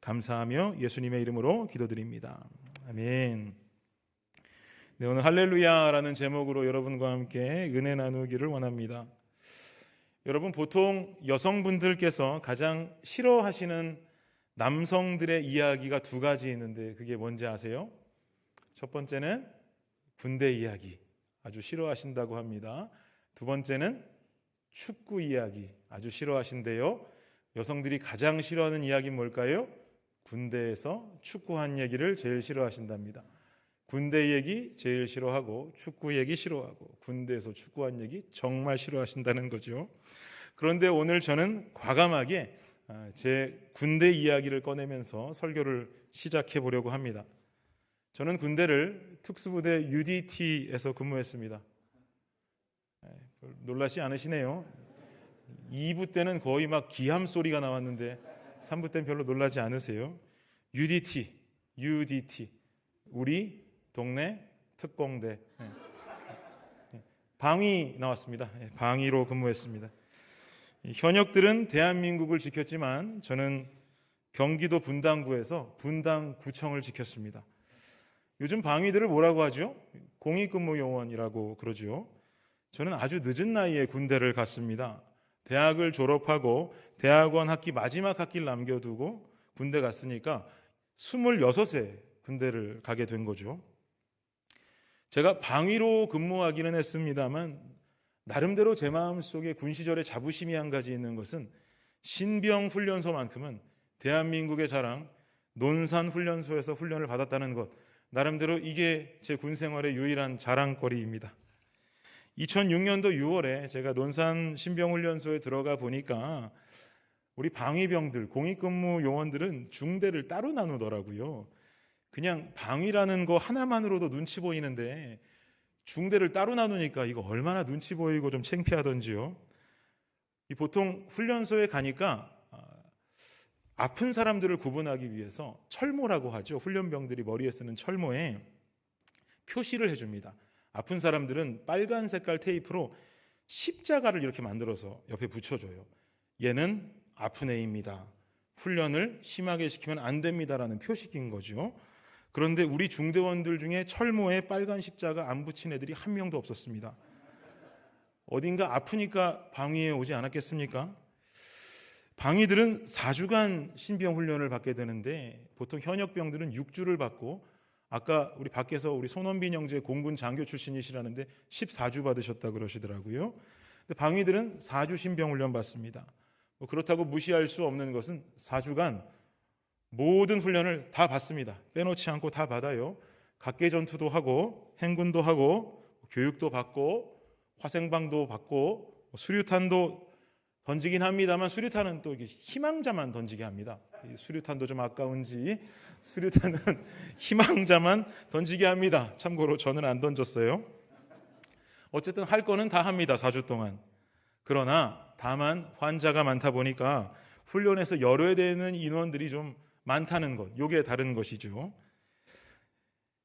감사하며 예수님의 이름으로 기도드립니다. 아멘. 네, 오늘 할렐루야라는 제목으로 여러분과 함께 은혜 나누기를 원합니다. 여러분, 보통 여성분들께서 가장 싫어하시는 남성들의 이야기가 두 가지 있는데 그게 뭔지 아세요? 첫 번째는 군대 이야기, 아주 싫어하신다고 합니다. 두 번째는 축구 이야기, 아주 싫어하신대요. 여성들이 가장 싫어하는 이야기는 뭘까요? 군대에서 축구한 얘기를 제일 싫어하신답니다. 군대 얘기 제일 싫어하고 축구 얘기 싫어하고 군대에서 축구한 얘기 정말 싫어하신다는 거죠. 그런데 오늘 저는 과감하게 제 군대 이야기를 꺼내면서 설교를 시작해 보려고 합니다. 저는 군대를 특수부대 UDT에서 근무했습니다. 놀라지 않으시네요. 2부 때는 거의 막 기함 소리가 나왔는데 3부 때는 별로 놀라지 않으세요. UDT 우리 동네 특공대. 방위 나왔습니다. 방위로 근무했습니다. 현역들은 대한민국을 지켰지만 저는 경기도 분당구에서 분당구청을 지켰습니다. 요즘 방위들을 뭐라고 하죠? 공익근무요원이라고 그러죠. 저는 아주 늦은 나이에 군대를 갔습니다. 대학을 졸업하고 대학원 학기 마지막 학기를 남겨두고 군대 갔으니까 26세 군대를 가게 된 거죠. 제가 방위로 근무하기는 했습니다만 나름대로 제 마음속에 군 시절에 자부심이 한 가지 있는 것은 신병훈련소만큼은 대한민국의 자랑 논산훈련소에서 훈련을 받았다는 것, 나름대로 이게 제 군 생활의 유일한 자랑거리입니다. 2006년도 6월에 제가 논산 신병훈련소에 들어가 보니까 우리 방위병들, 공익근무 요원들은 중대를 따로 나누더라고요. 그냥 방위라는 거 하나만으로도 눈치 보이는데 중대를 따로 나누니까 이거 얼마나 눈치 보이고 좀 창피하던지요. 보통 훈련소에 가니까 아픈 사람들을 구분하기 위해서 철모라고 하죠. 훈련병들이 머리에 쓰는 철모에 표시를 해줍니다. 아픈 사람들은 빨간 색깔 테이프로 십자가를 이렇게 만들어서 옆에 붙여줘요. 얘는 아픈 애입니다. 훈련을 심하게 시키면 안 됩니다라는 표식인 거죠. 그런데 우리 중대원들 중에 철모에 빨간 십자가 안 붙인 애들이 한 명도 없었습니다. 어딘가 아프니까 방위에 오지 않았겠습니까? 방위들은 4주간 신병훈련을 받게 되는데 보통 현역병들은 6주를 받고 아까 우리 밖에서 우리 손원빈 형제 공군 장교 출신이시라는데 14주 받으셨다 그러시더라고요. 근데 방위들은 4주 신병훈련 받습니다. 그렇다고 무시할 수 없는 것은 4주간 모든 훈련을 다 받습니다. 빼놓지 않고 다 받아요. 각계전투도 하고 행군도 하고 교육도 받고 화생방도 받고 수류탄도 던지긴 합니다만 수류탄은 또 이게 희망자만 던지게 합니다. 수류탄도 좀 아까운지 수류탄은 희망자만 던지게 합니다. 참고로 저는 안 던졌어요. 어쨌든 할 거는 다 합니다. 4주 동안. 그러나 다만 환자가 많다 보니까 훈련에서 열어야 되는 인원들이 좀 많다는 것, 이게 다른 것이죠.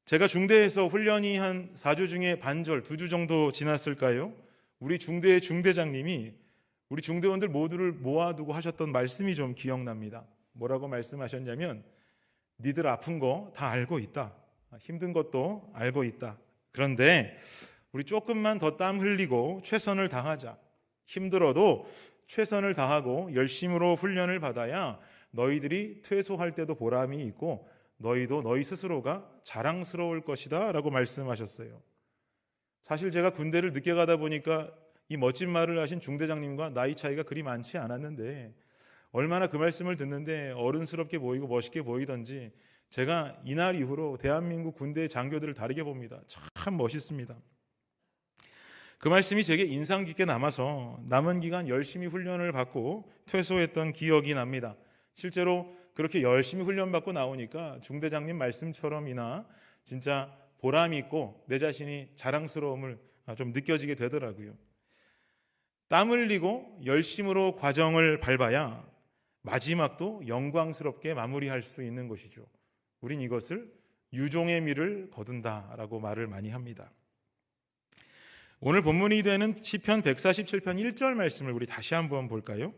제가 중대에서 훈련이 한 4주 중에 반절, 2주 정도 지났을까요? 우리 중대의 중대장님이 우리 중대원들 모두를 모아두고 하셨던 말씀이 좀 기억납니다. 뭐라고 말씀하셨냐면 니들 아픈 거 다 알고 있다. 힘든 것도 알고 있다. 그런데 우리 조금만 더 땀 흘리고 최선을 다하자. 힘들어도 최선을 다하고 열심으로 훈련을 받아야 너희들이 퇴소할 때도 보람이 있고 너희도 너희 스스로가 자랑스러울 것이다 라고 말씀하셨어요. 사실 제가 군대를 늦게 가다 보니까 이 멋진 말을 하신 중대장님과 나이 차이가 그리 많지 않았는데 얼마나 그 말씀을 듣는데 어른스럽게 보이고 멋있게 보이던지 제가 이날 이후로 대한민국 군대의 장교들을 다르게 봅니다. 참 멋있습니다. 그 말씀이 제게 인상 깊게 남아서 남은 기간 열심히 훈련을 받고 퇴소했던 기억이 납니다. 실제로 그렇게 열심히 훈련받고 나오니까 중대장님 말씀처럼이나 진짜 보람이 있고 내 자신이 자랑스러움을 좀 느껴지게 되더라고요. 땀 흘리고 열심으로 과정을 밟아야 마지막도 영광스럽게 마무리할 수 있는 것이죠. 우린 이것을 유종의 미를 거둔다라고 말을 많이 합니다. 오늘 본문이 되는 시편 147편 1절 말씀을 우리 다시 한번 볼까요?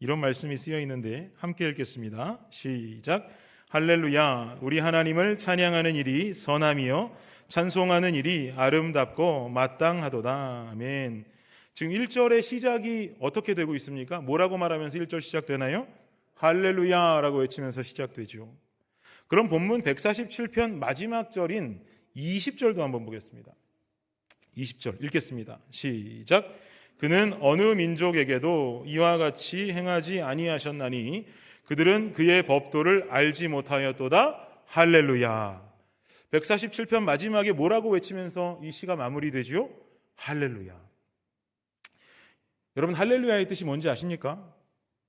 이런 말씀이 쓰여 있는데 함께 읽겠습니다. 시작. 할렐루야. 우리 하나님을 찬양하는 일이 선함이요 찬송하는 일이 아름답고 마땅하도다. 아멘. 지금 1절의 시작이 어떻게 되고 있습니까? 뭐라고 말하면서 1절 시작되나요? 할렐루야라고 외치면서 시작되죠. 그럼 본문 147편 마지막 절인 20절도 한번 보겠습니다. 20절 읽겠습니다. 시작. 그는 어느 민족에게도 이와 같이 행하지 아니하셨나니 그들은 그의 법도를 알지 못하였도다. 할렐루야. 147편 마지막에 뭐라고 외치면서 이 시가 마무리되지요? 할렐루야. 여러분, 할렐루야의 뜻이 뭔지 아십니까?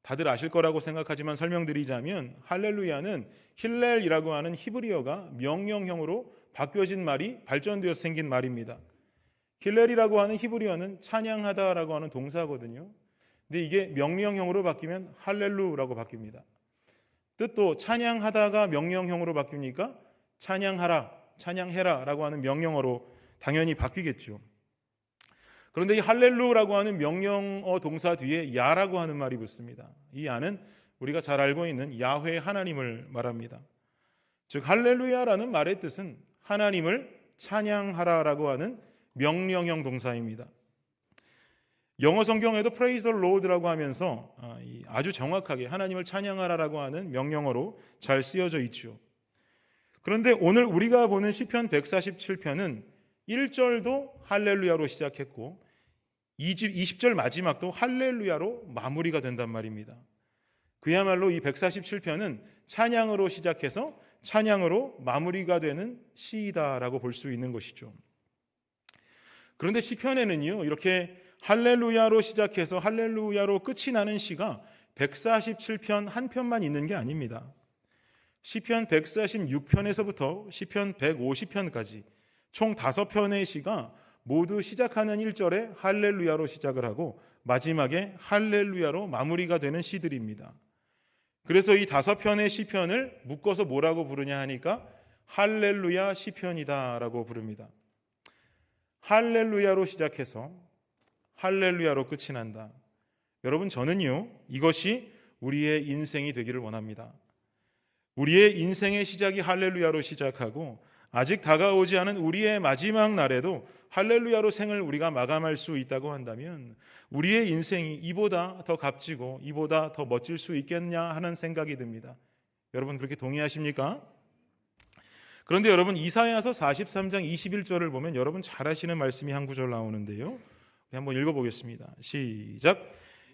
다들 아실 거라고 생각하지만 설명드리자면 할렐루야는 힐렐이라고 하는 히브리어가 명령형으로 바뀌어진 말이 발전되어서 생긴 말입니다. 힐렐이라고 하는 히브리어는 찬양하다라고 하는 동사거든요. 근데 이게 명령형으로 바뀌면 할렐루라고 바뀝니다. 뜻도 찬양하다가 명령형으로 바뀌니까 찬양하라, 찬양해라라고 하는 명령어로 당연히 바뀌겠죠. 그런데 이 할렐루라고 하는 명령어 동사 뒤에 야라고 하는 말이 붙습니다. 이 야는 우리가 잘 알고 있는 야훼 하나님을 말합니다. 즉 할렐루야라는 말의 뜻은 하나님을 찬양하라라고 하는 명령형 동사입니다. 영어 성경에도 Praise the Lord라고 하면서 아주 정확하게 하나님을 찬양하라라고 하는 명령어로 잘 쓰여져 있죠. 그런데 오늘 우리가 보는 시편 147편은 1절도 할렐루야로 시작했고 20절 마지막도 할렐루야로 마무리가 된단 말입니다. 그야말로 이 147편은 찬양으로 시작해서 찬양으로 마무리가 되는 시이다라고 볼 수 있는 것이죠. 그런데 시편에는요, 이렇게 할렐루야로 시작해서 할렐루야로 끝이 나는 시가 147편 한 편만 있는 게 아닙니다. 시편 146편에서부터 시편 150편까지 총 5편의 시가 모두 시작하는 1절에 할렐루야로 시작을 하고 마지막에 할렐루야로 마무리가 되는 시들입니다. 그래서 이 5편의 시편을 묶어서 뭐라고 부르냐 하니까 할렐루야 시편이다라고 부릅니다. 할렐루야로 시작해서 할렐루야로 끝이 난다. 여러분, 저는요, 이것이 우리의 인생이 되기를 원합니다. 우리의 인생의 시작이 할렐루야로 시작하고 아직 다가오지 않은 우리의 마지막 날에도 할렐루야로 생을 우리가 마감할 수 있다고 한다면 우리의 인생이 이보다 더 값지고 이보다 더 멋질 수 있겠냐 하는 생각이 듭니다. 여러분, 그렇게 동의하십니까? 그런데 여러분, 이사야서 43장 21절을 보면 여러분 잘 아시는 말씀이 한 구절 나오는데요, 한번 읽어보겠습니다. 시작.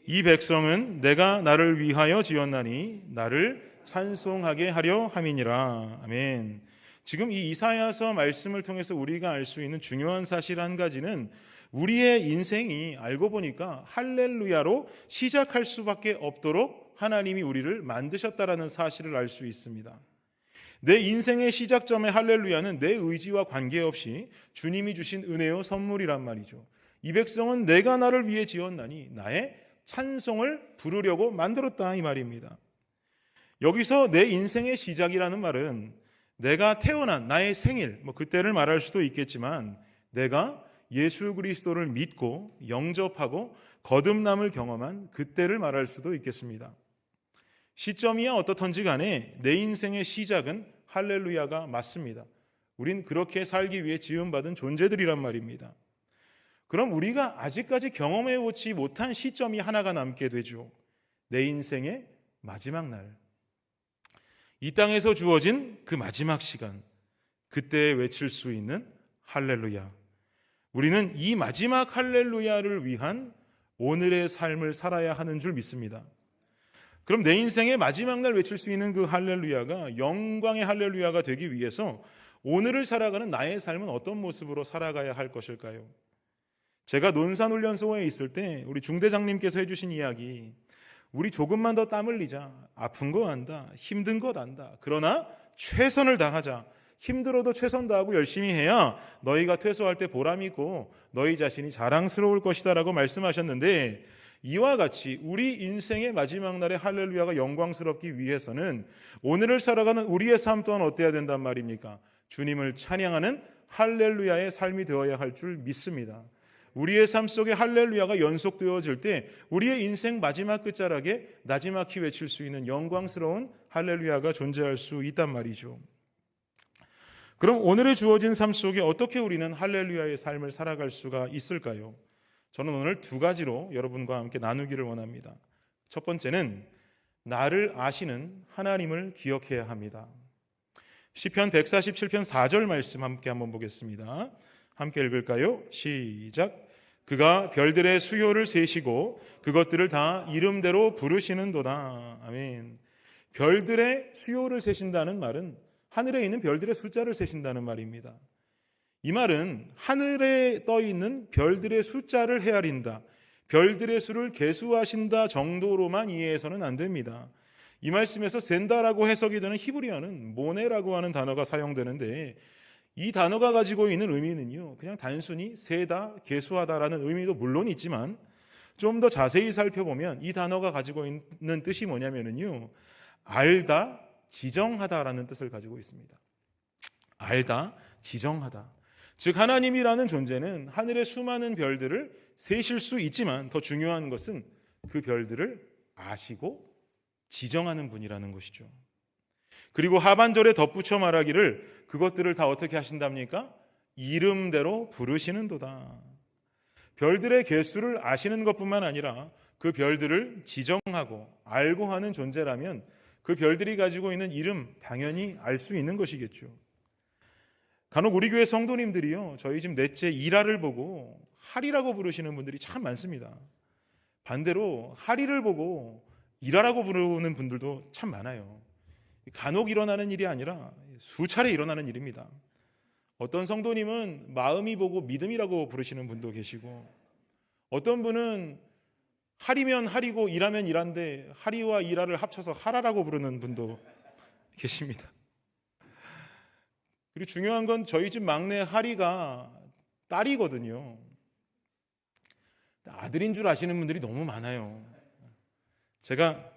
이 백성은 내가 나를 위하여 지었나니 나를 찬송하게 하려 함이니라. 아멘. 지금 이 이사야서 말씀을 통해서 우리가 알 수 있는 중요한 사실 한 가지는 우리의 인생이 알고 보니까 할렐루야로 시작할 수밖에 없도록 하나님이 우리를 만드셨다라는 사실을 알 수 있습니다. 내 인생의 시작점의 할렐루야는 내 의지와 관계없이 주님이 주신 은혜요 선물이란 말이죠. 이 백성은 내가 나를 위해 지었나니 나의 찬송을 부르려고 만들었다, 이 말입니다. 여기서 내 인생의 시작이라는 말은 내가 태어난 나의 생일, 그때를 말할 수도 있겠지만 내가 예수 그리스도를 믿고 영접하고 거듭남을 경험한 그때를 말할 수도 있겠습니다. 시점이야 어떻든지 간에 내 인생의 시작은 할렐루야가 맞습니다. 우린 그렇게 살기 위해 지음받은 존재들이란 말입니다. 그럼 우리가 아직까지 경험해보지 못한 시점이 하나가 남게 되죠. 내 인생의 마지막 날, 이 땅에서 주어진 그 마지막 시간, 그때에 외칠 수 있는 할렐루야. 우리는 이 마지막 할렐루야를 위한 오늘의 삶을 살아야 하는 줄 믿습니다. 그럼 내 인생의 마지막 날 외칠 수 있는 그 할렐루야가 영광의 할렐루야가 되기 위해서 오늘을 살아가는 나의 삶은 어떤 모습으로 살아가야 할 것일까요? 제가 논산훈련소에 있을 때 우리 중대장님께서 해주신 이야기, 우리 조금만 더 땀 흘리자. 아픈 거 안다. 힘든 것 안다. 그러나 최선을 다하자. 힘들어도 최선 다하고 열심히 해야 너희가 퇴소할 때 보람 있고 너희 자신이 자랑스러울 것이다 라고 말씀하셨는데, 이와 같이 우리 인생의 마지막 날에 할렐루야가 영광스럽기 위해서는 오늘을 살아가는 우리의 삶 또한 어때야 된단 말입니까? 주님을 찬양하는 할렐루야의 삶이 되어야 할 줄 믿습니다. 우리의 삶 속에 할렐루야가 연속되어질 때 우리의 인생 마지막 끝자락에 나지막히 외칠 수 있는 영광스러운 할렐루야가 존재할 수 있단 말이죠. 그럼 오늘의 주어진 삶 속에 어떻게 우리는 할렐루야의 삶을 살아갈 수가 있을까요? 저는 오늘 두 가지로 여러분과 함께 나누기를 원합니다. 첫 번째는 나를 아시는 하나님을 기억해야 합니다. 시편 147편 4절 말씀 함께 한번 보겠습니다. 함께 읽을까요? 시작. 그가 별들의 수요를 세시고 그것들을 다 이름대로 부르시는도다. 아멘. 별들의 수요를 세신다는 말은 하늘에 있는 별들의 숫자를 세신다는 말입니다. 이 말은 하늘에 떠 있는 별들의 숫자를 헤아린다, 별들의 수를 계수하신다 정도로만 이해해서는 안 됩니다. 이 말씀에서 센다라고 해석이 되는 히브리어는 모네라고 하는 단어가 사용되는데, 이 단어가 가지고 있는 의미는요, 그냥 단순히 세다, 계수하다라는 의미도 물론 있지만 좀 더 자세히 살펴보면 이 단어가 가지고 있는 뜻이 뭐냐면요, 알다, 지정하다라는 뜻을 가지고 있습니다. 알다, 지정하다. 즉 하나님이라는 존재는 하늘의 수많은 별들을 세실 수 있지만 더 중요한 것은 그 별들을 아시고 지정하는 분이라는 것이죠. 그리고 하반절에 덧붙여 말하기를 그것들을 다 어떻게 하신답니까? 이름대로 부르시는도다. 별들의 개수를 아시는 것뿐만 아니라 그 별들을 지정하고 알고 하는 존재라면 그 별들이 가지고 있는 이름 당연히 알 수 있는 것이겠죠. 간혹 우리 교회 성도님들이요, 저희 집 넷째 이라를 보고 하리라고 부르시는 분들이 참 많습니다. 반대로 하리를 보고 이라라고 부르는 분들도 참 많아요. 간혹 일어나는 일이 아니라 수차례 일어나는 일입니다. 어떤 성도님은 마음이 보고 믿음이라고 부르시는 분도 계시고, 어떤 분은 하리면 하리고 이라면 이란데 하리와 이라를 합쳐서 하라라고 부르는 분도 계십니다. 그리고 중요한 건 저희 집 막내 하리가 딸이거든요. 아들인 줄 아시는 분들이 너무 많아요. 제가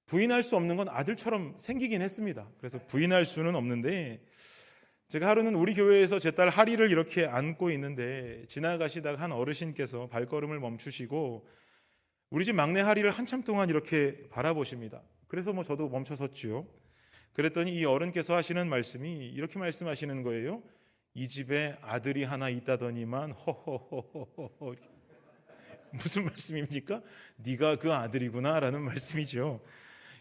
부인할 수 없는 건 아들처럼 생기긴 했습니다. 그래서 부인할 수는 없는데, 제가 하루는 우리 교회에서 제 딸 하리를 이렇게 안고 있는데 지나가시다가 한 어르신께서 발걸음을 멈추시고 우리 집 막내 하리를 한참 동안 이렇게 바라보십니다. 그래서 저도 멈춰섰죠. 그랬더니 이 어른께서 하시는 말씀이 이렇게 말씀하시는 거예요. 이 집에 아들이 하나 있다더니만 허허허허허. 무슨 말씀입니까? 네가 그 아들이구나 라는 말씀이죠.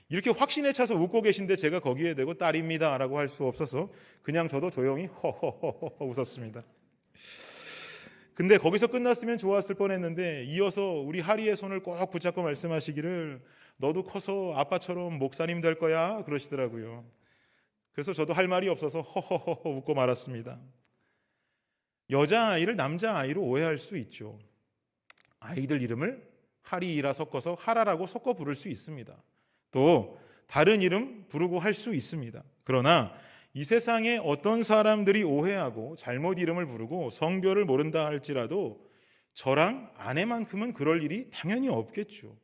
이렇게 확신에 차서 웃고 계신데 제가 거기에 대고 딸입니다 라고 할 수 없어서 그냥 저도 조용히 허허허허 웃었습니다. 근데 거기서 끝났으면 좋았을 뻔했는데 이어서 우리 하리의 손을 꼭 붙잡고 말씀하시기를 너도 커서 아빠처럼 목사님 될 거야 그러시더라고요. 그래서 저도 할 말이 없어서 허허허허 웃고 말았습니다. 여자아이를 남자아이로 오해할 수 있죠. 아이들 이름을 하리이라 섞어서 하라라고 섞어 부를 수 있습니다. 또 다른 이름 부르고 할 수 있습니다. 그러나 이 세상에 어떤 사람들이 오해하고 잘못 이름을 부르고 성별을 모른다 할지라도 저랑 아내만큼은 그럴 일이 당연히 없겠죠.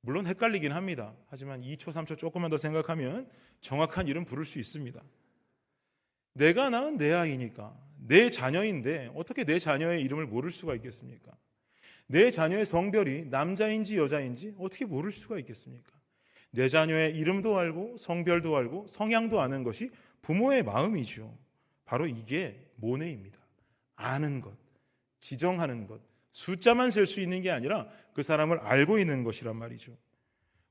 물론 헷갈리긴 합니다. 하지만 2초 3초 조금만 더 생각하면 정확한 이름 부를 수 있습니다. 내가 낳은 내 아이니까, 내 자녀인데 어떻게 내 자녀의 이름을 모를 수가 있겠습니까? 내 자녀의 성별이 남자인지 여자인지 어떻게 모를 수가 있겠습니까? 내 자녀의 이름도 알고 성별도 알고 성향도 아는 것이 부모의 마음이죠. 바로 이게 모네입니다. 아는 것, 지정하는 것, 숫자만 셀 수 있는 게 아니라 그 사람을 알고 있는 것이란 말이죠.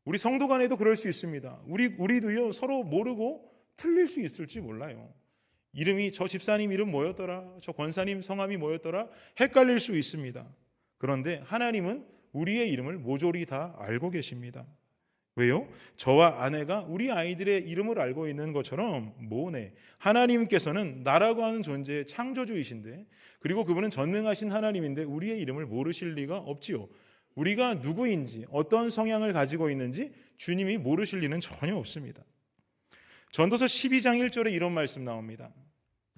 우리 성도 간에도 그럴 수 있습니다. 우리도요, 서로 모르고 틀릴 수 있을지 몰라요. 이름이 저 집사님 이름 뭐였더라, 저 권사님 성함이 뭐였더라 헷갈릴 수 있습니다. 그런데 하나님은 우리의 이름을 모조리 다 알고 계십니다. 왜요? 저와 아내가 우리 아이들의 이름을 알고 있는 것처럼 모네, 하나님께서는 나라고 하는 존재의 창조주이신데, 그리고 그분은 전능하신 하나님인데 우리의 이름을 모르실 리가 없지요. 우리가 누구인지 어떤 성향을 가지고 있는지 주님이 모르실 리는 전혀 없습니다. 전도서 12장 1절에 이런 말씀 나옵니다.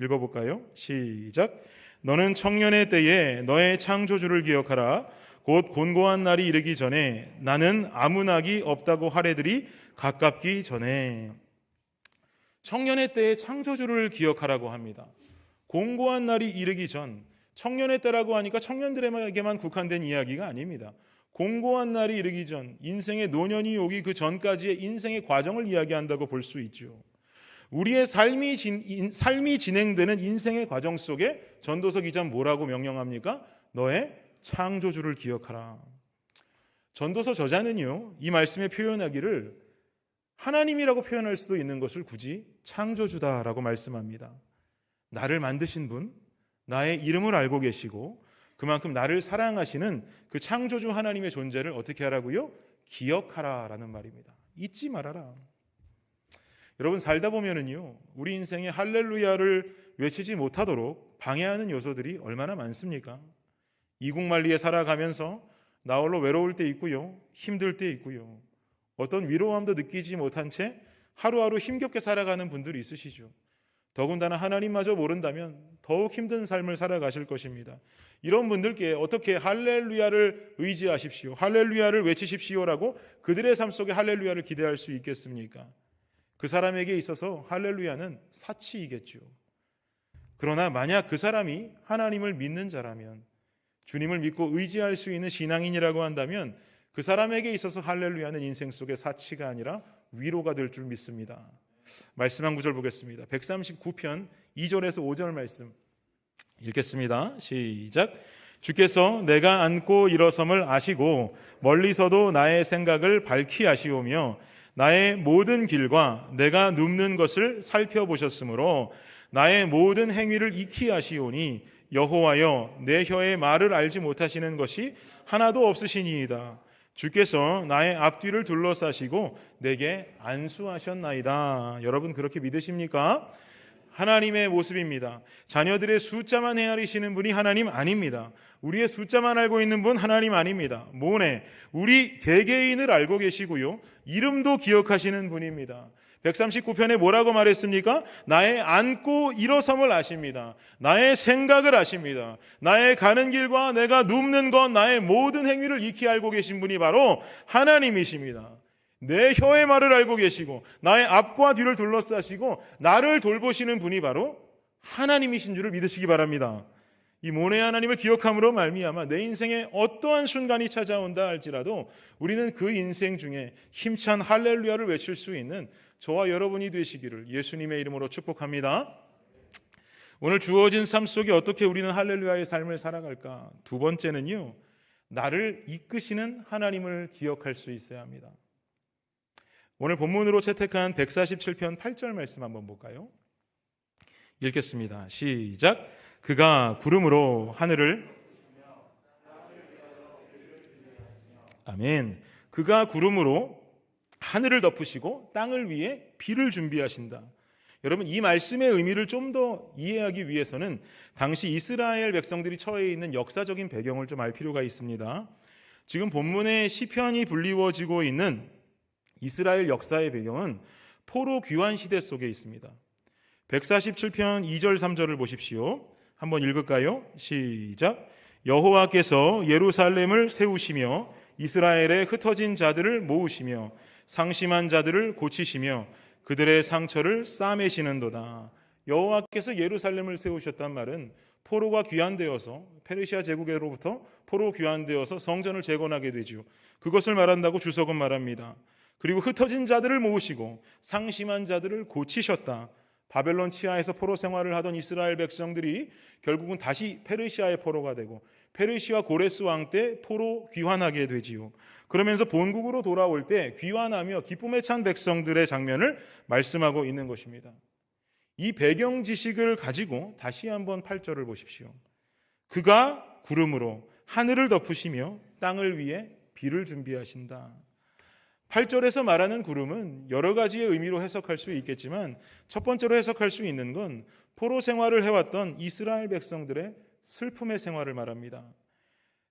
읽어볼까요? 시작. 너는 청년의 때에 너의 창조주를 기억하라. 곧 곤고한 날이 이르기 전에 나는 아무 낙이 없다고 하래들이 가깝기 전에. 청년의 때에 창조주를 기억하라고 합니다. 곤고한 날이 이르기 전, 청년의 때라고 하니까 청년들에게만 국한된 이야기가 아닙니다. 공고한 날이 이르기 전, 인생의 노년이 오기 그 전까지의 인생의 과정을 이야기한다고 볼 수 있죠. 우리의 삶이 진행되는 인생의 과정 속에 전도서 기자는 뭐라고 명령합니까? 너의 창조주를 기억하라. 전도서 저자는요, 이 말씀에 표현하기를 하나님이라고 표현할 수도 있는 것을 굳이 창조주다라고 말씀합니다. 나를 만드신 분, 나의 이름을 알고 계시고 그만큼 나를 사랑하시는 그 창조주 하나님의 존재를 어떻게 하라고요? 기억하라라는 말입니다. 잊지 말아라. 여러분, 살다 보면은요, 우리 인생에 할렐루야를 외치지 못하도록 방해하는 요소들이 얼마나 많습니까? 이국만리에 살아가면서 나 홀로 외로울 때 있고요, 힘들 때 있고요, 어떤 위로함도 느끼지 못한 채 하루하루 힘겹게 살아가는 분들이 있으시죠. 더군다나 하나님마저 모른다면 더욱 힘든 삶을 살아가실 것입니다. 이런 분들께 어떻게 할렐루야를 의지하십시오, 할렐루야를 외치십시오라고 그들의 삶 속에 할렐루야를 기대할 수 있겠습니까? 그 사람에게 있어서 할렐루야는 사치이겠죠. 그러나 만약 그 사람이 하나님을 믿는 자라면, 주님을 믿고 의지할 수 있는 신앙인이라고 한다면 그 사람에게 있어서 할렐루야는 인생 속의 사치가 아니라 위로가 될 줄 믿습니다. 말씀 한 구절 보겠습니다. 139편 2절에서 5절 말씀 읽겠습니다. 시작. 주께서 내가 앉고 일어섬을 아시고 멀리서도 나의 생각을 밝히 아시오며 나의 모든 길과 내가 눕는 것을 살펴보셨으므로 나의 모든 행위를 익히 아시오니 여호와여, 내 혀의 말을 알지 못하시는 것이 하나도 없으시니이다. 주께서 나의 앞뒤를 둘러싸시고 내게 안수하셨나이다. 여러분, 그렇게 믿으십니까? 하나님의 모습입니다. 자녀들의 숫자만 헤아리시는 분이 하나님 아닙니다. 우리의 숫자만 알고 있는 분 하나님 아닙니다. 모네, 우리 개개인을 알고 계시고요, 이름도 기억하시는 분입니다. 139편에 뭐라고 말했습니까? 나의 앉고 일어섬을 아십니다. 나의 생각을 아십니다. 나의 가는 길과 내가 눕는 것, 나의 모든 행위를 익히 알고 계신 분이 바로 하나님이십니다. 내 혀의 말을 알고 계시고 나의 앞과 뒤를 둘러싸시고 나를 돌보시는 분이 바로 하나님이신 줄을 믿으시기 바랍니다. 이 모네 하나님을 기억함으로 말미암아 내 인생에 어떠한 순간이 찾아온다 할지라도 우리는 그 인생 중에 힘찬 할렐루야를 외칠 수 있는 저와 여러분이 되시기를 예수님의 이름으로 축복합니다. 오늘 주어진 삶 속에 어떻게 우리는 할렐루야의 삶을 살아갈까? 두 번째는요, 나를 이끄시는 하나님을 기억할 수 있어야 합니다. 오늘 본문으로 채택한 147편 8절 말씀 한번 볼까요? 읽겠습니다. 시작. 그가 구름으로 하늘을, 아멘. 그가 구름으로 하늘을 덮으시고 땅을 위해 비를 준비하신다. 여러분, 이 말씀의 의미를 좀 더 이해하기 위해서는 당시 이스라엘 백성들이 처해 있는 역사적인 배경을 좀 알 필요가 있습니다. 지금 본문의 시편이 불리워지고 있는 이스라엘 역사의 배경은 포로 귀환 시대 속에 있습니다. 147편 2절 3절을 보십시오. 한번 읽을까요? 시작. 여호와께서 예루살렘을 세우시며 이스라엘의 흩어진 자들을 모으시며 상심한 자들을 고치시며 그들의 상처를 싸매시는도다. 여호와께서 예루살렘을 세우셨단 말은 포로가 귀환되어서 페르시아 제국으로부터 포로 귀환되어서 성전을 재건하게 되죠. 그것을 말한다고 주석은 말합니다. 그리고 흩어진 자들을 모으시고 상심한 자들을 고치셨다. 바벨론 치하에서 포로 생활을 하던 이스라엘 백성들이 결국은 다시 페르시아의 포로가 되고 페르시아 고레스 왕 때 포로 귀환하게 되지요. 그러면서 본국으로 돌아올 때 귀환하며 기쁨에 찬 백성들의 장면을 말씀하고 있는 것입니다. 이 배경 지식을 가지고 다시 한번 8절을 보십시오. 그가 구름으로 하늘을 덮으시며 땅을 위해 비를 준비하신다. 8절에서 말하는 구름은 여러 가지의 의미로 해석할 수 있겠지만 첫 번째로 해석할 수 있는 건 포로 생활을 해왔던 이스라엘 백성들의 슬픔의 생활을 말합니다.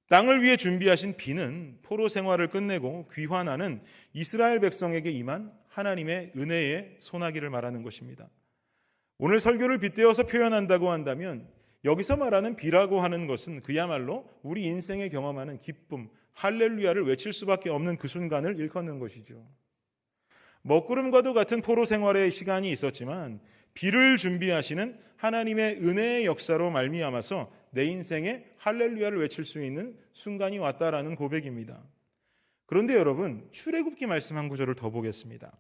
땅을 위해 준비하신 비는 포로 생활을 끝내고 귀환하는 이스라엘 백성에게 임한 하나님의 은혜의 소나기를 말하는 것입니다. 오늘 설교를 빗대어서 표현한다고 한다면 여기서 말하는 비라고 하는 것은 그야말로 우리 인생에 경험하는 기쁨, 할렐루야를 외칠 수밖에 없는 그 순간을 일컫는 것이죠. 먹구름과도 같은 포로 생활의 시간이 있었지만 비를 준비하시는 하나님의 은혜의 역사로 말미암아서 내 인생에 할렐루야를 외칠 수 있는 순간이 왔다라는 고백입니다. 그런데 여러분, 출애굽기 말씀 한 구절을 더 보겠습니다.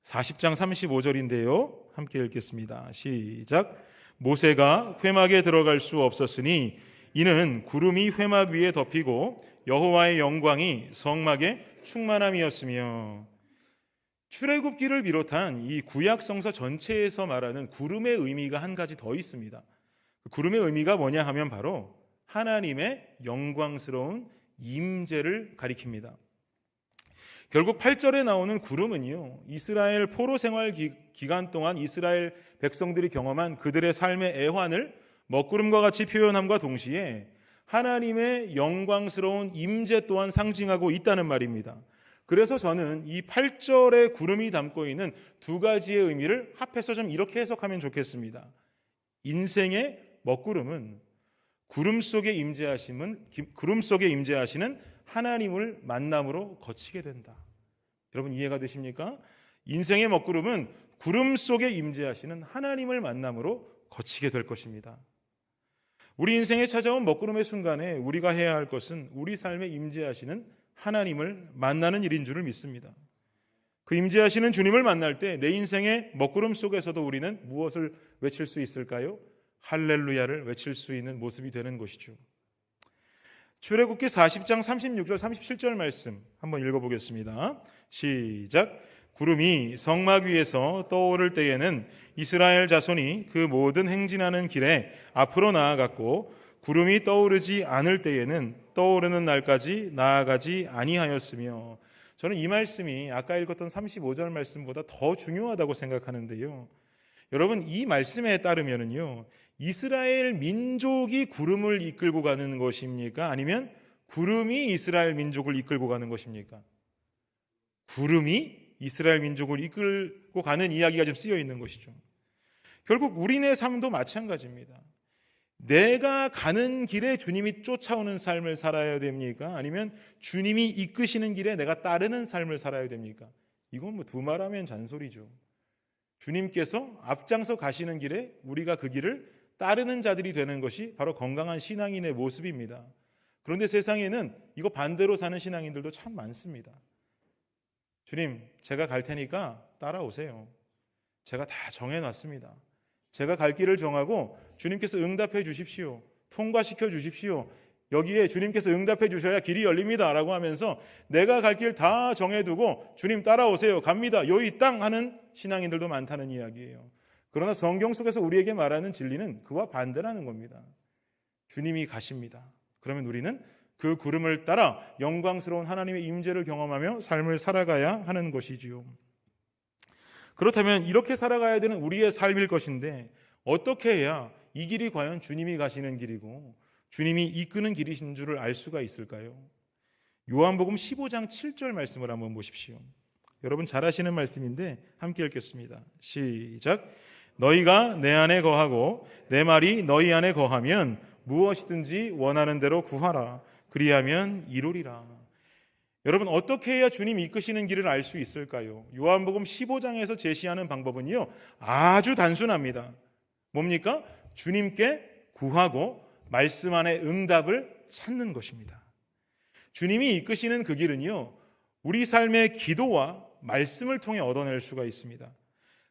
40장 35절인데요. 함께 읽겠습니다. 시작. 모세가 회막에 들어갈 수 없었으니 이는 구름이 회막 위에 덮이고 여호와의 영광이 성막에 충만함이었으며. 출애굽기를 비롯한 이 구약 성서 전체에서 말하는 구름의 의미가 한 가지 더 있습니다. 구름의 의미가 뭐냐 하면 바로 하나님의 영광스러운 임재를 가리킵니다. 결국 8절에 나오는 구름은요, 이스라엘 포로 생활 기간 동안 이스라엘 백성들이 경험한 그들의 삶의 애환을 먹구름과 같이 표현함과 동시에 하나님의 영광스러운 임재 또한 상징하고 있다는 말입니다. 그래서 저는 이 8절의 구름이 담고 있는 두 가지의 의미를 합해서 좀 이렇게 해석하면 좋겠습니다. 인생의 먹구름은 구름 속에 임재하시는 하나님을 만남으로 거치게 된다. 여러분 이해가 되십니까? 인생의 먹구름은 구름 속에 임재하시는 하나님을 만남으로 거치게 될 것입니다. 우리 인생에 찾아온 먹구름의 순간에 우리가 해야 할 것은 우리 삶에 임재하시는 하나님을 만나는 일인 줄을 믿습니다. 그 임재하시는 주님을 만날 때 내 인생의 먹구름 속에서도 우리는 무엇을 외칠 수 있을까요? 할렐루야를 외칠 수 있는 모습이 되는 것이죠. 출애굽기 40장 36절 37절 말씀 한번 읽어보겠습니다. 시작. 구름이 성막 위에서 떠오를 때에는 이스라엘 자손이 그 모든 행진하는 길에 앞으로 나아갔고 구름이 떠오르지 않을 때에는 떠오르는 날까지 나아가지 아니하였으며. 저는 이 말씀이 아까 읽었던 35절 말씀보다 더 중요하다고 생각하는데요. 여러분 이 말씀에 따르면은요, 이스라엘 민족이 구름을 이끌고 가는 것입니까? 아니면 구름이 이스라엘 민족을 이끌고 가는 것입니까? 구름이 이스라엘 민족을 이끌고 가는 이야기가 좀 쓰여 있는 것이죠. 결국 우리네 삶도 마찬가지입니다. 내가 가는 길에 주님이 쫓아오는 삶을 살아야 됩니까? 아니면 주님이 이끄시는 길에 내가 따르는 삶을 살아야 됩니까? 이건 뭐 두말하면 잔소리죠. 주님께서 앞장서 가시는 길에 우리가 그 길을 따르는 자들이 되는 것이 바로 건강한 신앙인의 모습입니다. 그런데 세상에는 이거 반대로 사는 신앙인들도 참 많습니다. 주님, 제가 갈 테니까 따라오세요. 제가 다 정해놨습니다. 제가 갈 길을 정하고 주님께서 응답해 주십시오. 통과시켜 주십시오. 여기에 주님께서 응답해 주셔야 길이 열립니다 라고 하면서 내가 갈 길 다 정해두고 주님 따라오세요. 갑니다. 요이 땅 하는 신앙인들도 많다는 이야기예요. 그러나 성경 속에서 우리에게 말하는 진리는 그와 반대라는 겁니다. 주님이 가십니다. 그러면 우리는 그 구름을 따라 영광스러운 하나님의 임재를 경험하며 삶을 살아가야 하는 것이지요. 그렇다면 이렇게 살아가야 되는 우리의 삶일 것인데 어떻게 해야 이 길이 과연 주님이 가시는 길이고 주님이 이끄는 길이신 줄을 알 수가 있을까요? 요한복음 15장 7절 말씀을 한번 보십시오. 여러분 잘 아시는 말씀인데 함께 읽겠습니다. 시작. 너희가 내 안에 거하고 내 말이 너희 안에 거하면 무엇이든지 원하는 대로 구하라. 그리하면 이루리라. 여러분 어떻게 해야 주님 이끄시는 길을 알 수 있을까요? 요한복음 15장에서 제시하는 방법은요 아주 단순합니다. 뭡니까? 주님께 구하고 말씀 안에 응답을 찾는 것입니다. 주님이 이끄시는 그 길은요 우리 삶의 기도와 말씀을 통해 얻어낼 수가 있습니다.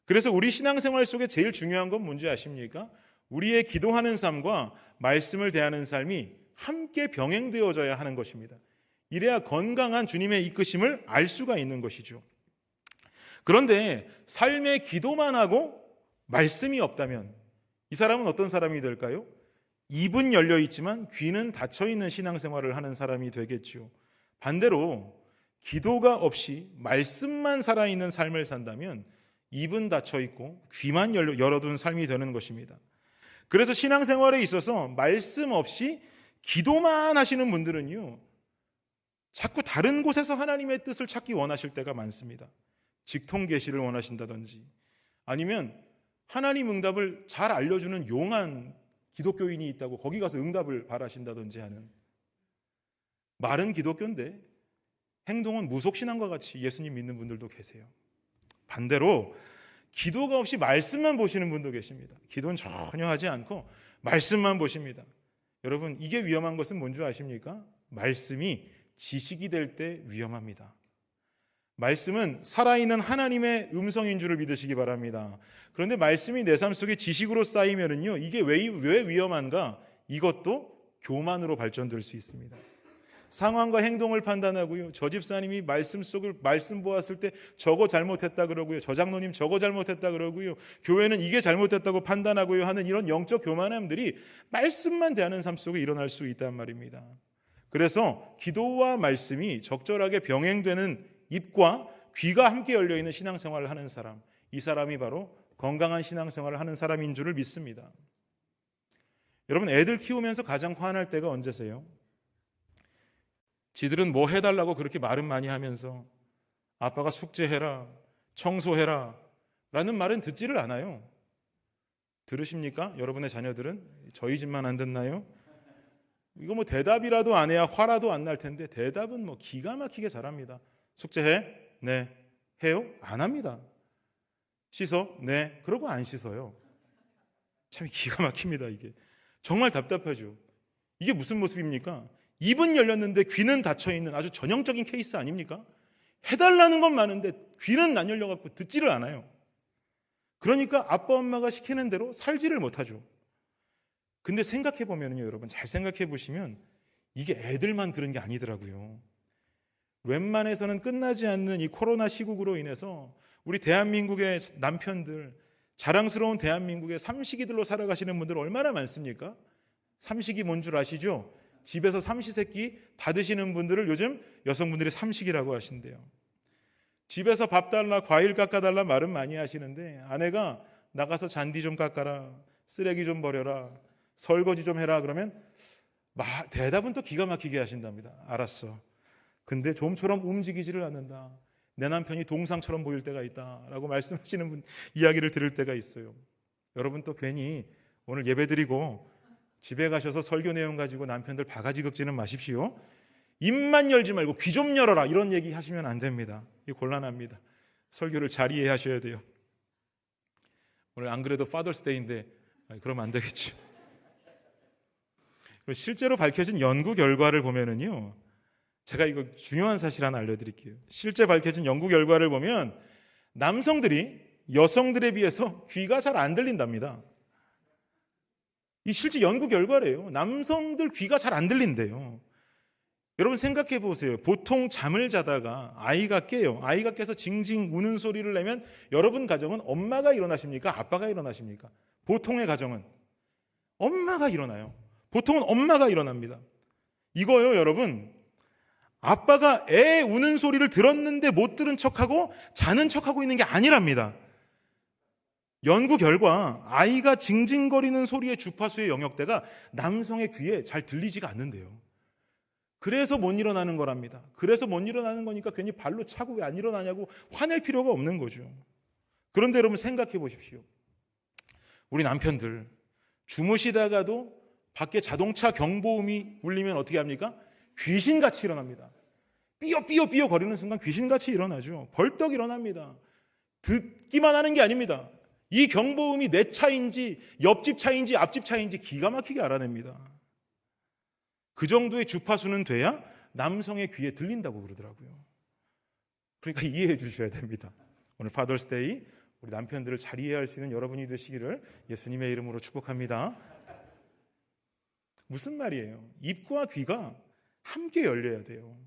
그래서 우리 신앙생활 속에 제일 중요한 건 뭔지 아십니까? 우리의 기도하는 삶과 말씀을 대하는 삶이 함께 병행되어져야 하는 것입니다. 이래야 건강한 주님의 이끄심을 알 수가 있는 것이죠. 그런데 삶의 기도만 하고 말씀이 없다면 이 사람은 어떤 사람이 될까요? 입은 열려 있지만 귀는 닫혀 있는 신앙생활을 하는 사람이 되겠죠. 반대로 기도가 없이 말씀만 살아있는 삶을 산다면 입은 닫혀 있고 귀만 열어둔 삶이 되는 것입니다. 그래서 신앙생활에 있어서 말씀 없이 기도만 하시는 분들은요 자꾸 다른 곳에서 하나님의 뜻을 찾기 원하실 때가 많습니다. 직통 계시를 원하신다든지 아니면 하나님 응답을 잘 알려주는 용한 기독교인이 있다고 거기 가서 응답을 바라신다든지 하는, 말은 기독교인데 행동은 무속신앙과 같이 예수님 믿는 분들도 계세요. 반대로 기도가 없이 말씀만 보시는 분도 계십니다. 기도는 전혀 하지 않고 말씀만 보십니다. 여러분, 이게 위험한 것은 뭔지 아십니까? 말씀이 지식이 될 때 위험합니다. 말씀은 살아있는 하나님의 음성인 줄을 믿으시기 바랍니다. 그런데 말씀이 내 삶 속에 지식으로 쌓이면은요, 이게 왜 위험한가? 이것도 교만으로 발전될 수 있습니다. 상황과 행동을 판단하고요, 저 집사님이 말씀 보았을 때 저거 잘못했다 그러고요, 저 장로님 저거 잘못했다 그러고요, 교회는 이게 잘못했다고 판단하고요 하는 이런 영적 교만함들이 말씀만 대하는 삶 속에 일어날 수 있단 말입니다. 그래서 기도와 말씀이 적절하게 병행되는 입과 귀가 함께 열려있는 신앙생활을 하는 사람, 이 사람이 바로 건강한 신앙생활을 하는 사람인 줄을 믿습니다. 여러분, 애들 키우면서 가장 화날 때가 언제세요? 지들은 뭐 해달라고 그렇게 말은 많이 하면서 아빠가 숙제해라, 청소해라 라는 말은 듣지를 않아요. 들으십니까? 여러분의 자녀들은? 저희 집만 안 듣나요? 이거 뭐 대답이라도 안 해야 화라도 안 날 텐데 대답은 뭐 기가 막히게 잘합니다. 숙제해? 네. 해요? 안 합니다. 씻어? 네. 그러고 안 씻어요. 참 기가 막힙니다. 이게 정말 답답하죠. 이게 무슨 모습입니까? 입은 열렸는데 귀는 닫혀있는 아주 전형적인 케이스 아닙니까? 해달라는 건 많은데 귀는 안 열려갖고 듣지를 않아요. 그러니까 아빠 엄마가 시키는 대로 살지를 못하죠. 근데 생각해보면요, 여러분 잘 생각해보시면 이게 애들만 그런 게 아니더라고요. 웬만해서는 끝나지 않는 이 코로나 시국으로 인해서 우리 대한민국의 남편들, 자랑스러운 대한민국의 삼식이들로 살아가시는 분들 얼마나 많습니까? 삼식이 뭔 줄 아시죠? 집에서 삼시세끼 다 드시는 분들을 요즘 여성분들이 삼식이라고 하신대요. 집에서 밥 달라, 과일 깎아달라 말은 많이 하시는데 아내가 나가서 잔디 좀 깎아라, 쓰레기 좀 버려라, 설거지 좀 해라 그러면 대답은 또 기가 막히게 하신답니다. 알았어. 근데 좀처럼 움직이지를 않는다. 내 남편이 동상처럼 보일 때가 있다라고 말씀하시는 이야기를 들을 때가 있어요. 여러분 또 괜히 오늘 예배드리고 집에 가셔서 설교 내용 가지고 남편들 바가지 긁지는 마십시오. 입만 열지 말고 귀 좀 열어라 이런 얘기 하시면 안 됩니다. 이게 곤란합니다. 설교를 잘 이해하셔야 돼요. 오늘 안 그래도 파더스데이인데 그러면 안 되겠죠. 실제로 밝혀진 연구 결과를 보면은요, 제가 이거 중요한 사실 하나 알려드릴게요. 실제 밝혀진 연구 결과를 보면 남성들이 여성들에 비해서 귀가 잘 안 들린답니다. 이 실제 연구 결과래요. 남성들 귀가 잘 안 들린대요. 여러분 생각해 보세요. 보통 잠을 자다가 아이가 깨요. 아이가 깨서 징징 우는 소리를 내면 여러분 가정은 엄마가 일어나십니까? 아빠가 일어나십니까? 보통의 가정은 엄마가 일어나요. 보통은 엄마가 일어납니다. 이거요, 여러분. 아빠가 애 우는 소리를 들었는데 못 들은 척하고 자는 척하고 있는 게 아니랍니다. 연구 결과 아이가 징징거리는 소리의 주파수의 영역대가 남성의 귀에 잘 들리지가 않는데요. 그래서 못 일어나는 거랍니다. 그래서 못 일어나는 거니까 괜히 발로 차고 왜 안 일어나냐고 화낼 필요가 없는 거죠. 그런데 여러분 생각해 보십시오. 우리 남편들 주무시다가도 밖에 자동차 경보음이 울리면 어떻게 합니까? 귀신같이 일어납니다. 삐어삐어 거리는 순간 귀신같이 일어나죠. 벌떡 일어납니다. 듣기만 하는 게 아닙니다. 이 경보음이 내 차인지 옆집 차인지 앞집 차인지 기가 막히게 알아냅니다. 그 정도의 주파수는 돼야 남성의 귀에 들린다고 그러더라고요. 그러니까 이해해 주셔야 됩니다. 오늘 파더스데이 우리 남편들을 잘 이해할 수 있는 여러분이 되시기를 예수님의 이름으로 축복합니다. 무슨 말이에요? 입과 귀가 함께 열려야 돼요.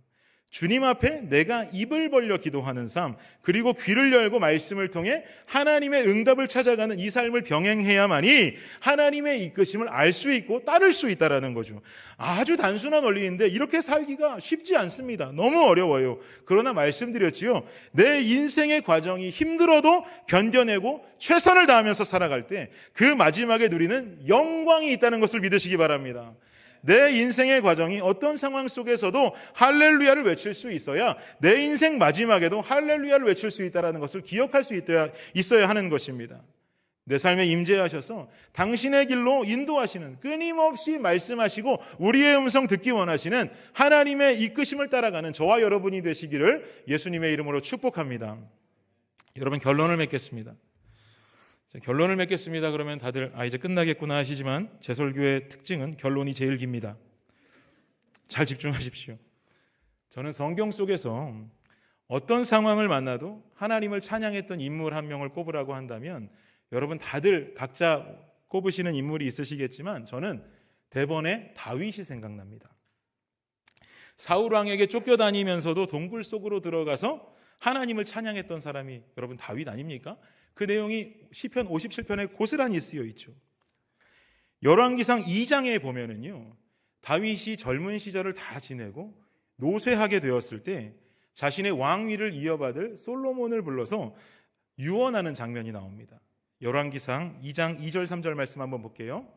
주님 앞에 내가 입을 벌려 기도하는 삶, 그리고 귀를 열고 말씀을 통해 하나님의 응답을 찾아가는 이 삶을 병행해야만이 하나님의 이끄심을 알 수 있고 따를 수 있다는 거죠. 아주 단순한 원리인데 이렇게 살기가 쉽지 않습니다. 너무 어려워요. 그러나 말씀드렸지요. 내 인생의 과정이 힘들어도 견뎌내고 최선을 다하면서 살아갈 때 그 마지막에 누리는 영광이 있다는 것을 믿으시기 바랍니다. 내 인생의 과정이 어떤 상황 속에서도 할렐루야를 외칠 수 있어야 내 인생 마지막에도 할렐루야를 외칠 수 있다는 것을 기억할 수 있어야 하는 것입니다. 내 삶에 임재하셔서 당신의 길로 인도하시는, 끊임없이 말씀하시고 우리의 음성 듣기 원하시는 하나님의 이끄심을 따라가는 저와 여러분이 되시기를 예수님의 이름으로 축복합니다. 여러분 결론을 맺겠습니다. 자, 결론을 맺겠습니다. 그러면 다들 이제 끝나겠구나 하시지만 제 설교의 특징은 결론이 제일 깁니다. 잘 집중하십시오. 저는 성경 속에서 어떤 상황을 만나도 하나님을 찬양했던 인물 한 명을 꼽으라고 한다면 여러분 다들 각자 꼽으시는 인물이 있으시겠지만 저는 대번에 다윗이 생각납니다. 사울 왕에게 쫓겨다니면서도 동굴 속으로 들어가서 하나님을 찬양했던 사람이 여러분 다윗 아닙니까? 그 내용이 시편 57편에 고스란히 쓰여 있죠. 열왕기상 2장에 보면은요, 다윗이 젊은 시절을 다 지내고 노쇠하게 되었을 때 자신의 왕위를 이어받을 솔로몬을 불러서 유언하는 장면이 나옵니다. 열왕기상 2장 2절 3절 말씀 한번 볼게요.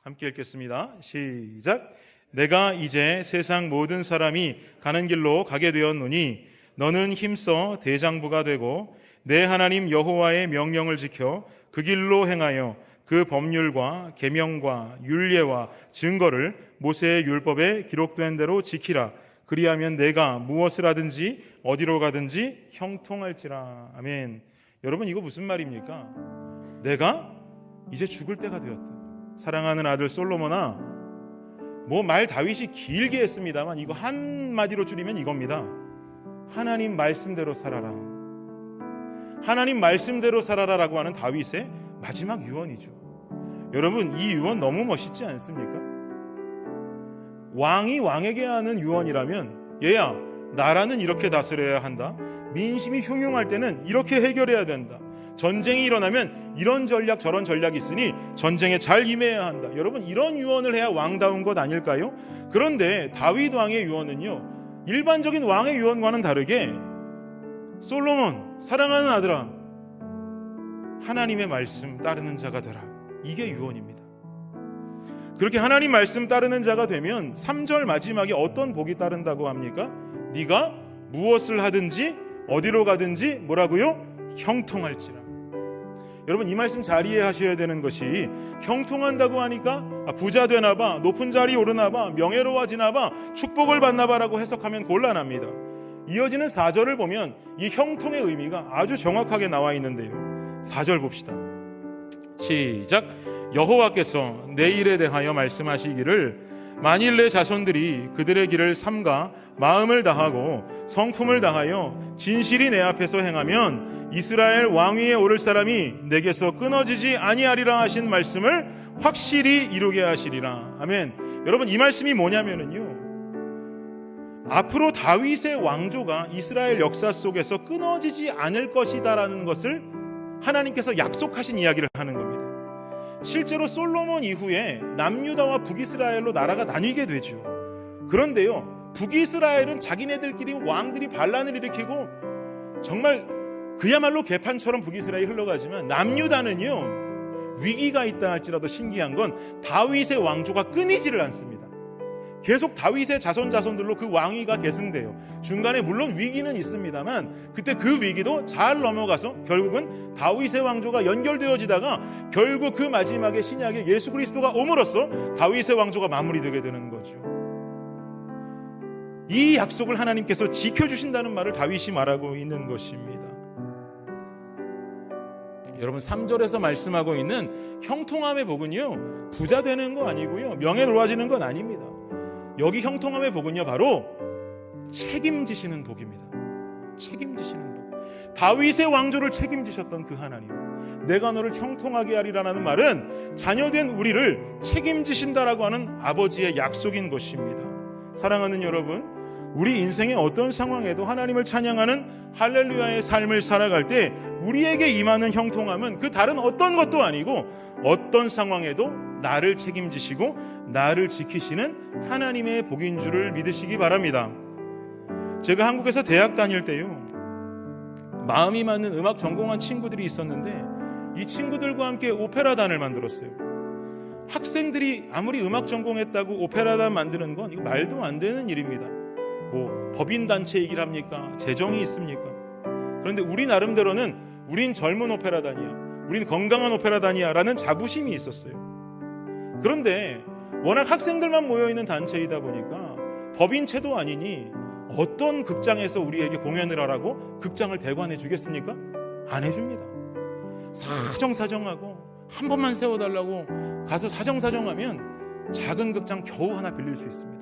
함께 읽겠습니다. 시작. 내가 이제 세상 모든 사람이 가는 길로 가게 되었노니 너는 힘써 대장부가 되고 내 하나님 여호와의 명령을 지켜 그 길로 행하여 그 법률과 계명과 율례와 증거를 모세의 율법에 기록된 대로 지키라. 그리하면 내가 무엇을 하든지 어디로 가든지 형통할지라. 아멘. 여러분 이거 무슨 말입니까? 내가 이제 죽을 때가 되었다. 사랑하는 아들 솔로몬아, 뭐 말 다윗이 길게 했습니다만 이거 한마디로 줄이면 이겁니다. 하나님 말씀대로 살아라. 하나님 말씀대로 살아라라고 하는 다윗의 마지막 유언이죠. 여러분 이 유언 너무 멋있지 않습니까? 왕이 왕에게 하는 유언이라면 얘야 나라는 이렇게 다스려야 한다. 민심이 흉흉할 때는 이렇게 해결해야 된다. 전쟁이 일어나면 이런 전략 저런 전략이 있으니 전쟁에 잘 임해야 한다. 여러분 이런 유언을 해야 왕다운 것 아닐까요? 그런데 다윗 왕의 유언은요, 일반적인 왕의 유언과는 다르게 솔로몬 사랑하는 아들아 하나님의 말씀 따르는 자가 되라. 이게 유언입니다. 그렇게 하나님 말씀 따르는 자가 되면 3절 마지막에 어떤 복이 따른다고 합니까? 네가 무엇을 하든지 어디로 가든지 뭐라고요? 형통할지라. 여러분 이 말씀 잘 이해하셔야 되는 것이 형통한다고 하니까 부자 되나봐, 높은 자리 오르나봐, 명예로워지나봐, 축복을 받나봐라고 해석하면 곤란합니다. 이어지는 4절을 보면 이 형통의 의미가 아주 정확하게 나와 있는데요. 4절 봅시다. 시작. 여호와께서 내 일에 대하여 말씀하시기를 만일 내 자손들이 그들의 길을 삼가 마음을 다하고 성품을 다하여 진실이 내 앞에서 행하면 이스라엘 왕위에 오를 사람이 내게서 끊어지지 아니하리라 하신 말씀을 확실히 이루게 하시리라. 아멘. 여러분 이 말씀이 뭐냐면은요, 앞으로 다윗의 왕조가 이스라엘 역사 속에서 끊어지지 않을 것이다라는 것을 하나님께서 약속하신 이야기를 하는 겁니다. 실제로 솔로몬 이후에 남유다와 북이스라엘로 나라가 나뉘게 되죠. 그런데요, 북이스라엘은 자기네들끼리 왕들이 반란을 일으키고 정말 그야말로 개판처럼 북이스라엘이 흘러가지만 남유다는요, 위기가 있다 할지라도 신기한 건 다윗의 왕조가 끊이지를 않습니다. 계속 다윗의 자손들로 그 왕위가 계승돼요. 중간에 물론 위기는 있습니다만 그때 그 위기도 잘 넘어가서 결국은 다윗의 왕조가 연결되어지다가 결국 그 마지막에 신약에 예수 그리스도가 옴으로써 다윗의 왕조가 마무리되게 되는 거죠. 이 약속을 하나님께서 지켜주신다는 말을 다윗이 말하고 있는 것입니다. 여러분 3절에서 말씀하고 있는 형통함의 복은요, 부자 되는 거 아니고요, 명예로워지는 건 아닙니다. 여기 형통함의 복은요 바로 책임지시는 복입니다. 책임지시는 복. 다윗의 왕조를 책임지셨던 그 하나님, 내가 너를 형통하게 하리라는 말은 자녀된 우리를 책임지신다라고 하는 아버지의 약속인 것입니다. 사랑하는 여러분, 우리 인생의 어떤 상황에도 하나님을 찬양하는 할렐루야의 삶을 살아갈 때 우리에게 임하는 형통함은 그 다른 어떤 것도 아니고 어떤 상황에도 나를 책임지시고 나를 지키시는 하나님의 복인 줄을 믿으시기 바랍니다. 제가 한국에서 대학 다닐 때요, 마음이 맞는 음악 전공한 친구들이 있었는데 이 친구들과 함께 오페라단을 만들었어요. 학생들이 아무리 음악 전공했다고 오페라단 만드는 건 이거 말도 안 되는 일입니다. 뭐 법인단체 얘기를 합니까? 재정이 있습니까? 그런데 우리 나름대로는 우린 젊은 오페라단이야, 우린 건강한 오페라단이야 라는 자부심이 있었어요. 그런데 워낙 학생들만 모여있는 단체이다 보니까 법인체도 아니니 어떤 극장에서 우리에게 공연을 하라고 극장을 대관해 주겠습니까? 안 해줍니다. 사정사정하고 한 번만 세워달라고 가서 사정사정하면 작은 극장 겨우 하나 빌릴 수 있습니다.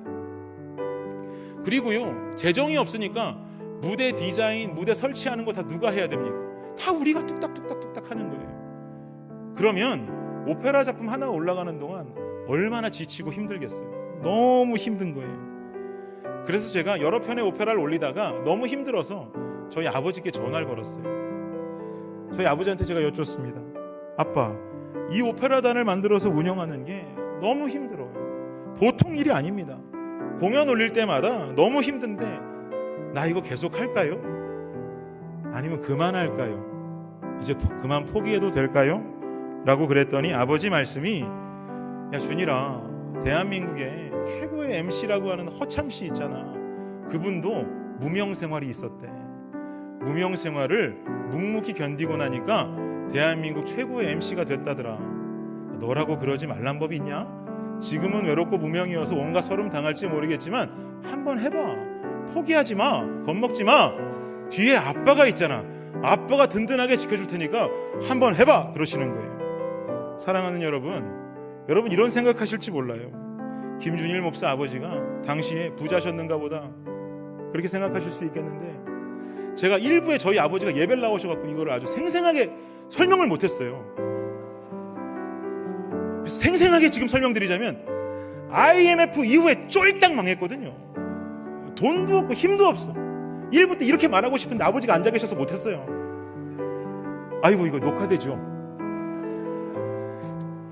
그리고요, 재정이 없으니까 무대 디자인, 무대 설치하는 거 다 누가 해야 됩니까? 다 우리가 뚝딱뚝딱뚝딱 하는 거예요. 그러면 오페라 작품 하나 올라가는 동안 얼마나 지치고 힘들겠어요. 너무 힘든 거예요. 그래서 제가 여러 편의 오페라를 올리다가 너무 힘들어서 저희 아버지께 전화를 걸었어요. 저희 아버지한테 제가 여쭙습니다. 아빠, 이 오페라단을 만들어서 운영하는 게 너무 힘들어요. 보통 일이 아닙니다. 공연 올릴 때마다 너무 힘든데 나 이거 계속 할까요? 아니면 그만할까요? 이제 그만 포기해도 될까요? 라고 그랬더니 아버지 말씀이, 야 준일아, 대한민국의 최고의 MC라고 하는 허참 씨 있잖아. 그분도 무명 생활이 있었대. 무명 생활을 묵묵히 견디고 나니까 대한민국 최고의 MC가 됐다더라. 너라고 그러지 말란 법이 있냐? 지금은 외롭고 무명이어서 온갖 서름 당할지 모르겠지만 한번 해봐. 포기하지 마. 겁먹지 마. 뒤에 아빠가 있잖아. 아빠가 든든하게 지켜줄 테니까 한번 해봐. 그러시는 거예요. 사랑하는 여러분 이런 생각하실지 몰라요. 김준일 목사 아버지가 당시에 부자셨는가 보다 그렇게 생각하실 수 있겠는데, 제가 일부에 저희 아버지가 예배를 나오셔갖고 이거를 아주 생생하게 설명을 못했어요. 그래서 생생하게 지금 설명드리자면, IMF 이후에 쫄딱 망했거든요. 돈도 없고 힘도 없어. 일부 때 이렇게 말하고 싶은데 아버지가 앉아 계셔서 못했어요. 아이고 이거 녹화되죠.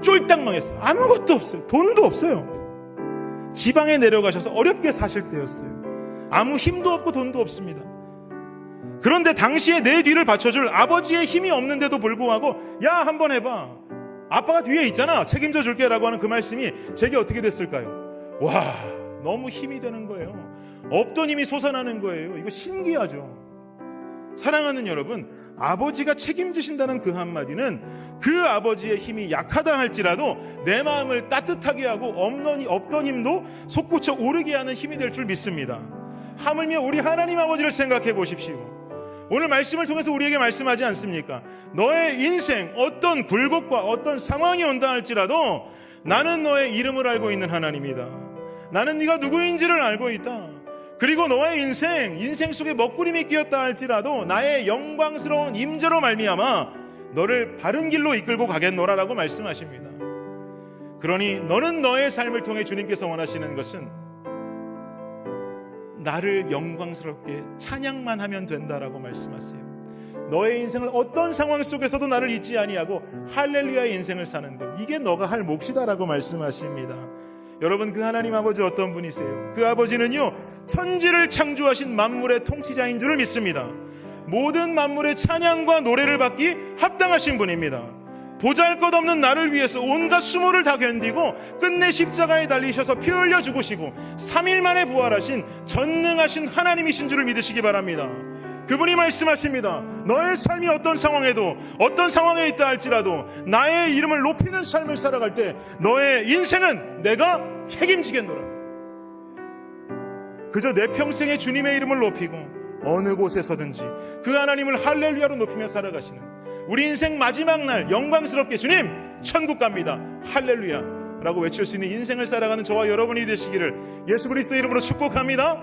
쫄딱 망했어. 아무것도 없어요. 돈도 없어요. 지방에 내려가셔서 어렵게 사실 때였어요. 아무 힘도 없고 돈도 없습니다. 그런데 당시에 내 뒤를 받쳐줄 아버지의 힘이 없는데도 불구하고 야 한번 해봐. 아빠가 뒤에 있잖아. 책임져 줄게 라고 하는 그 말씀이 제게 어떻게 됐을까요? 와, 너무 힘이 되는 거예요. 없던 힘이 솟아나는 거예요. 이거 신기하죠. 사랑하는 여러분, 아버지가 책임지신다는 그 한마디는 그 아버지의 힘이 약하다 할지라도 내 마음을 따뜻하게 하고 없던 힘도 솟구쳐 오르게 하는 힘이 될 줄 믿습니다. 하물며 우리 하나님 아버지를 생각해 보십시오. 오늘 말씀을 통해서 우리에게 말씀하지 않습니까? 너의 인생 어떤 굴곡과 어떤 상황이 온다 할지라도 나는 너의 이름을 알고 있는 하나님이다. 나는 네가 누구인지를 알고 있다. 그리고 너의 인생 속에 먹구름이 끼었다 할지라도 나의 영광스러운 임재로 말미암아 너를 바른 길로 이끌고 가겠노라라고 말씀하십니다. 그러니 너는 너의 삶을 통해 주님께서 원하시는 것은 나를 영광스럽게 찬양만 하면 된다라고 말씀하세요. 너의 인생을 어떤 상황 속에서도 나를 잊지 아니하고 할렐루야의 인생을 사는 것, 이게 너가 할 몫이다라고 말씀하십니다. 여러분, 그 하나님 아버지 어떤 분이세요? 그 아버지는요, 천지를 창조하신 만물의 통치자인 줄을 믿습니다. 모든 만물의 찬양과 노래를 받기 합당하신 분입니다. 보잘것없는 나를 위해서 온갖 수모를 다 견디고 끝내 십자가에 달리셔서 피 흘려 죽으시고 3일 만에 부활하신 전능하신 하나님이신 줄을 믿으시기 바랍니다. 그분이 말씀하십니다. 너의 삶이 어떤 상황에도, 어떤 상황에 있다 할지라도 나의 이름을 높이는 삶을 살아갈 때 너의 인생은 내가 책임지겠노라. 그저 내 평생에 주님의 이름을 높이고 어느 곳에서든지 그 하나님을 할렐루야로 높이며 살아가시는 우리 인생 마지막 날 영광스럽게 주님 천국 갑니다 할렐루야 라고 외칠 수 있는 인생을 살아가는 저와 여러분이 되시기를 예수 그리스도의 이름으로 축복합니다.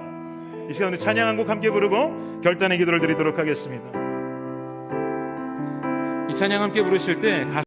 이 시간에 찬양 한 곡 함께 부르고 결단의 기도를 드리도록 하겠습니다. 이 찬양 함께 부르실 때